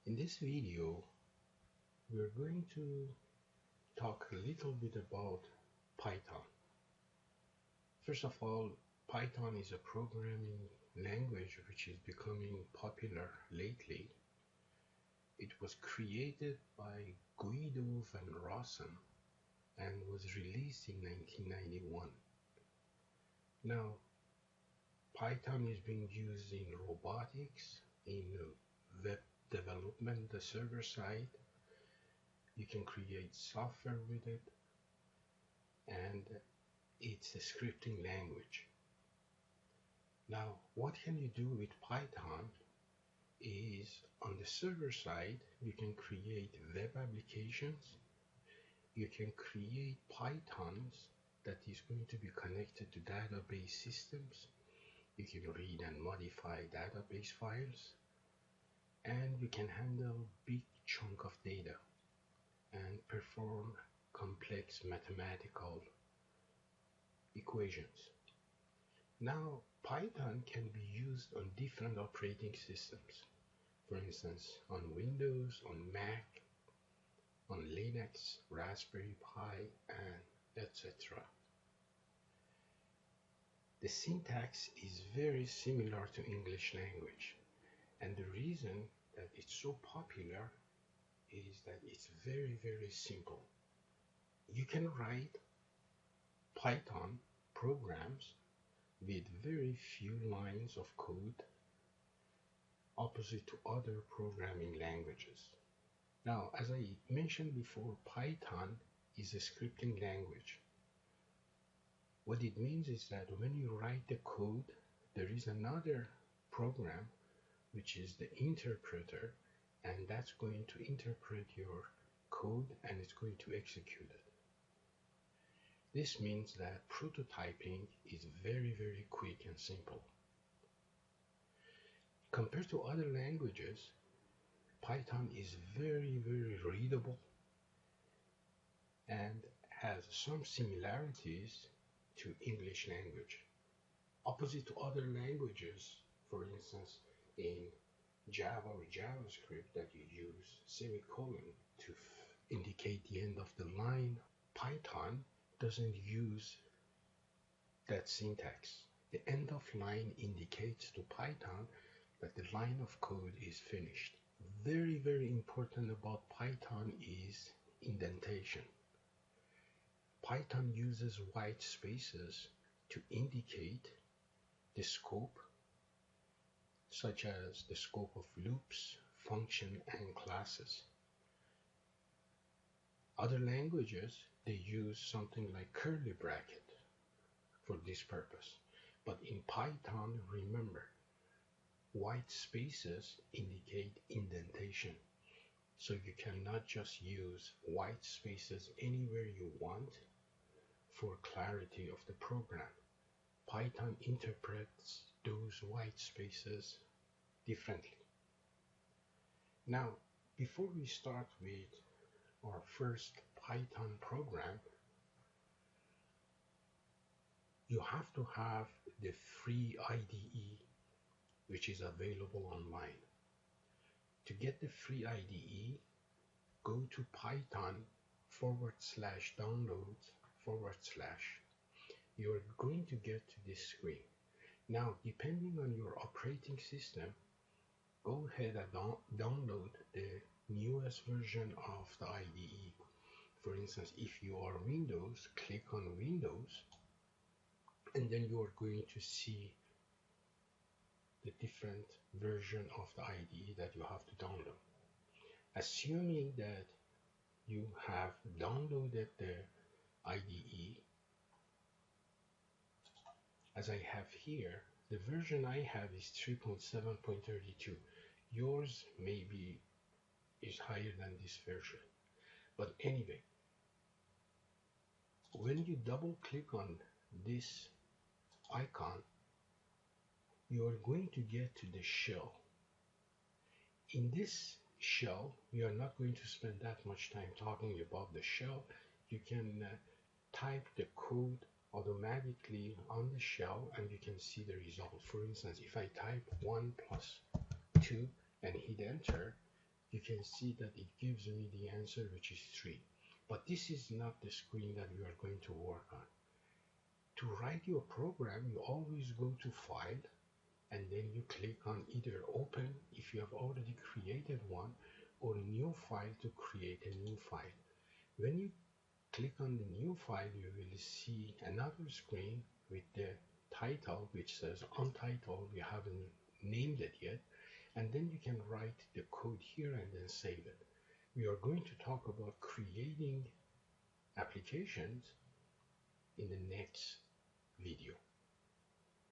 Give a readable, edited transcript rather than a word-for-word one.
In this video, we're going to talk a little bit about Python. First of all, Python is a programming language which is becoming popular lately. It was created by Guido van Rossum and was released in 1991. Now, Python is being used in robotics, in web development, the server side. You can create software with it, and it's a scripting language. Now, what can you do with Python is on the server side, you can create web applications. You can create Pythons that is going to be connected to database systems. You can read and modify database files, and you can handle big chunk of data and perform complex mathematical equations. Now, Python can be used on different operating systems. For instance, on Windows, on Mac, on Linux, Raspberry Pi, and etc. The syntax is very similar to English language, and the reason that it's so popular is that it's very, very simple. You can write Python programs with very few lines of code, opposite to other programming languages. Now, as I mentioned before, Python is a scripting language. What it means is that when you write the code, there is another program which is the interpreter, and that's going to interpret your code and it's going to execute it. This means that prototyping is very, very quick and simple. Compared to other languages, Python is very, very readable and has some similarities to English language. Opposite to other languages, for instance, in Java or JavaScript that you use semicolon to indicate the end of the line, Python doesn't use that syntax. The end of line indicates to Python that the line of code is finished. Very, very important about Python is indentation. Python uses white spaces to indicate the scope, such as the scope of loops, function, and classes. Other languages, they use something like curly bracket for this purpose. But in Python, remember, white spaces indicate indentation. So you cannot just use white spaces anywhere you want for clarity of the program. Python interprets those white spaces differently. Now, before we start with our first Python program, you have to have the free IDE which is available online. To get the free IDE, go to python/downloads/. You're going to get to this screen. Now, depending on your operating system, go ahead and download the newest version of the IDE. For instance, if you are Windows, click on Windows, and then you are going to see the different version of the IDE that you have to download. Assuming that you have downloaded the IDE, as I have here, the version I have is 3.7.32. Yours maybe is higher than this version. But anyway, when you double click on this icon, you are going to get to the shell. In this shell, we are not going to spend that much time talking about the shell. You can type the code automatically on the shell and you can see the result. For instance, if I type 1 + 2 and hit enter, you can see that it gives me the answer, which is 3. But this is not the screen that we are going to work on. To write your program, you always go to File, and then you click on either Open if you have already created one, or New File to create a new file. When you click on the new file, you will see another screen with the title which says Untitled. We haven't named it yet, and then you can write the code here and then save it. We are going to talk about creating applications in the next video.